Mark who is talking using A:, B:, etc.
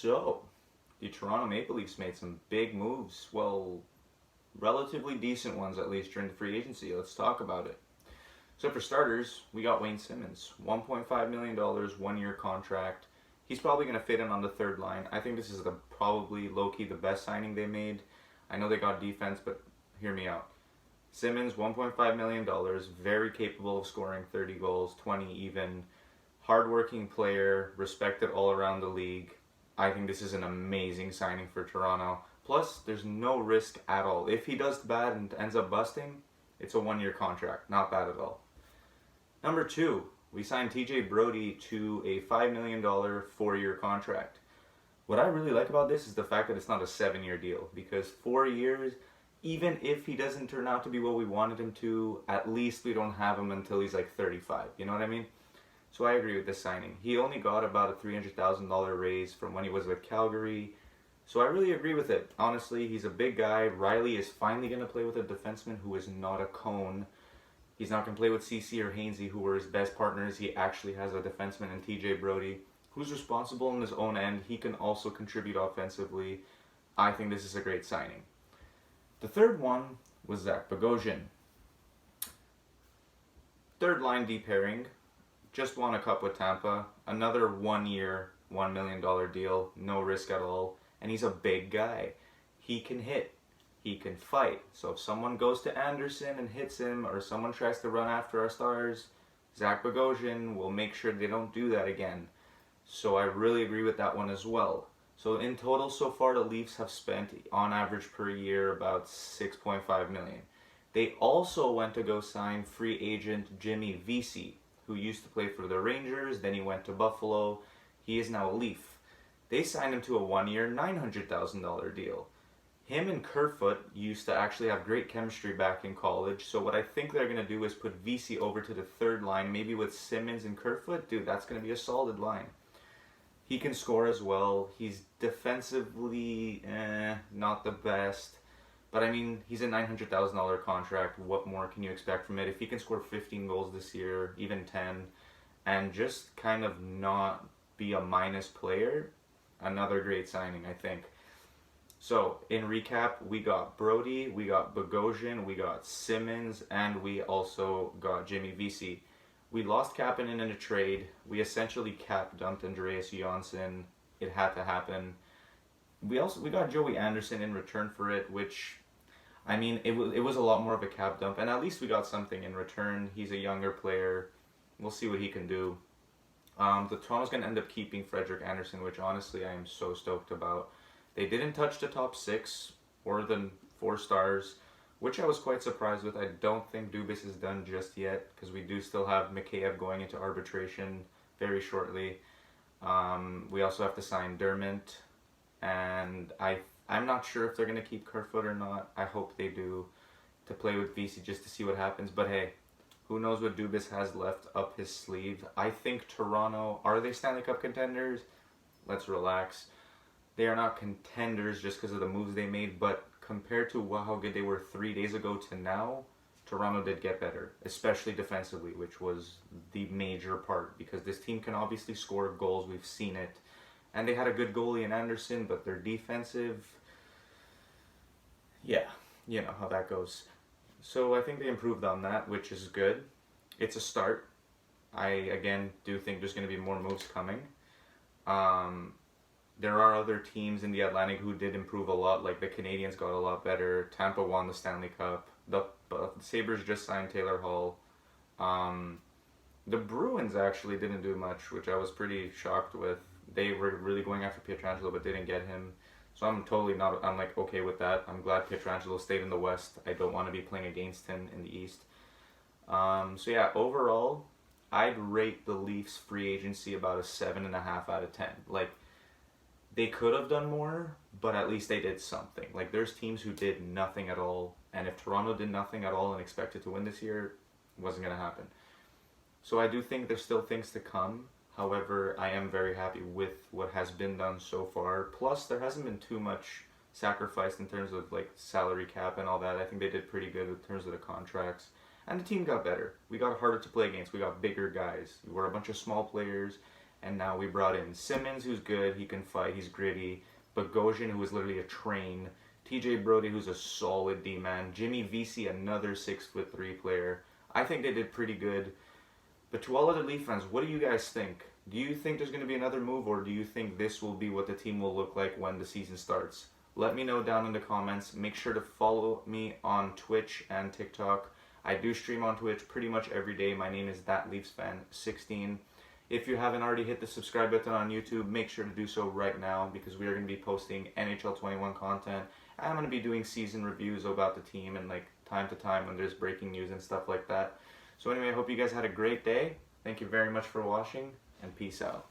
A: So, the Toronto Maple Leafs made some big moves. Well, relatively decent ones at least during the free agency. Let's talk about it. So for starters, we got Wayne Simmons. $1.5 million, 1-year contract. He's probably going to fit in on the third line. I think this is probably low-key the best signing they made. I know they got defense, but hear me out. Simmons, $1.5 million, very capable of scoring 30 goals, 20 even. Hardworking player, respected all around the league. I think this is an amazing signing for Toronto. Plus, there's no risk at all. If he does bad and ends up busting, it's a 1-year contract. Not bad at all. Number 2, we signed TJ Brody to a $5 million 4-year contract. What I really like about this is the fact that it's not a 7-year deal, because 4 years, even if he doesn't turn out to be what we wanted him to, at least we don't have him until he's like 35. You know what I mean? So I agree with this signing. He only got about a $300,000 raise from when he was with Calgary. So I really agree with it. Honestly, he's a big guy. Riley is finally going to play with a defenseman who is not a cone. He's not going to play with CC or Hainsey, who were his best partners. He actually has a defenseman in TJ Brody, who's responsible in his own end. He can also contribute offensively. I think this is a great signing. The third one was Zach Bogosian. Third line D pairing. Just won a cup with Tampa. Another 1-year, $1 million deal. No risk at all. And he's a big guy. He can hit. He can fight. So if someone goes to Anderson and hits him, or someone tries to run after our stars, Zach Bogosian will make sure they don't do that again. So I really agree with that one as well. So in total so far, the Leafs have spent on average per year about $6.5 million. They also went to go sign free agent Jimmy Vesey, who used to play for the Rangers, then he went to Buffalo. He is now a Leaf. They signed him to a 1-year, $900,000 deal. Him and Kerfoot used to actually have great chemistry back in college, so what I think they're going to do is put Vesey over to the third line, maybe with Simmons and Kerfoot. Dude, that's going to be a solid line. He can score as well. He's defensively, not the best. But I mean, he's a $900,000 contract. What more can you expect from it? If he can score 15 goals this year, even 10, and just kind of not be a minus player, another great signing, I think. So, in recap, we got Brody, we got Bogosian, we got Simmons, and we also got Jimmy Vesey. We lost Kapanen in a trade. We essentially dumped Andreas Johansson. It had to happen. We got Joey Anderson in return for it, which, I mean, it was a lot more of a cap dump, and at least we got something in return. He's a younger player. We'll see what he can do. The Toronto's going to end up keeping Frederik Andersen, which honestly I am so stoked about. They didn't touch the top 6 or the 4 stars, which I was quite surprised with. I don't think Dubas is done just yet, because we do still have Mikheyev going into arbitration very shortly. We also have to sign Dermott, and I'm not sure if they're going to keep Kerfoot or not. I hope they do, to play with Vesey just to see what happens. But hey, who knows what Dubas has left up his sleeve. I think Toronto, are they Stanley Cup contenders? Let's relax. They are not contenders just because of the moves they made, but compared to how good they were 3 days ago to now, Toronto did get better, especially defensively, which was the major part, because this team can obviously score goals. We've seen it. And they had a good goalie in Anderson, but their defensive, yeah, you know how that goes. So I think they improved on that, which is good. It's a start. I, again, do think there's going to be more moves coming. There are other teams in the Atlantic who did improve a lot, like the Canadiens got a lot better. Tampa won the Stanley Cup. The Sabres just signed Taylor Hall. The Bruins actually didn't do much, which I was pretty shocked with. They were really going after Pietrangelo, but didn't get him. So I'm like okay with that. I'm glad Pietrangelo stayed in the West. I don't want to be playing against him in the East. So yeah, overall, I'd rate the Leafs free agency about a 7.5 out of 10. Like, they could have done more, but at least they did something. Like, there's teams who did nothing at all, and if Toronto did nothing at all and expected to win this year, it wasn't going to happen. So I do think there's still things to come. However, I am very happy with what has been done so far. Plus, there hasn't been too much sacrificed in terms of like salary cap and all that. I think they did pretty good in terms of the contracts. And the team got better. We got harder to play against. We got bigger guys. We were a bunch of small players. And now we brought in Simmons, who's good, he can fight, he's gritty. Bogosian, who is literally a train. TJ Brody, who's a solid D-man. Jimmy Vesey, another 6'3" player. I think they did pretty good. But to all other Leaf fans, what do you guys think? Do you think there's going to be another move, or do you think this will be what the team will look like when the season starts? Let me know down in the comments. Make sure to follow me on Twitch and TikTok. I do stream on Twitch pretty much every day. My name is thatleafsfan16. If you haven't already hit the subscribe button on YouTube, make sure to do so right now, because we are going to be posting NHL 21 content. I'm going to be doing season reviews about the team and like time to time when there's breaking news and stuff like that. So anyway, I hope you guys had a great day. Thank you very much for watching, and peace out.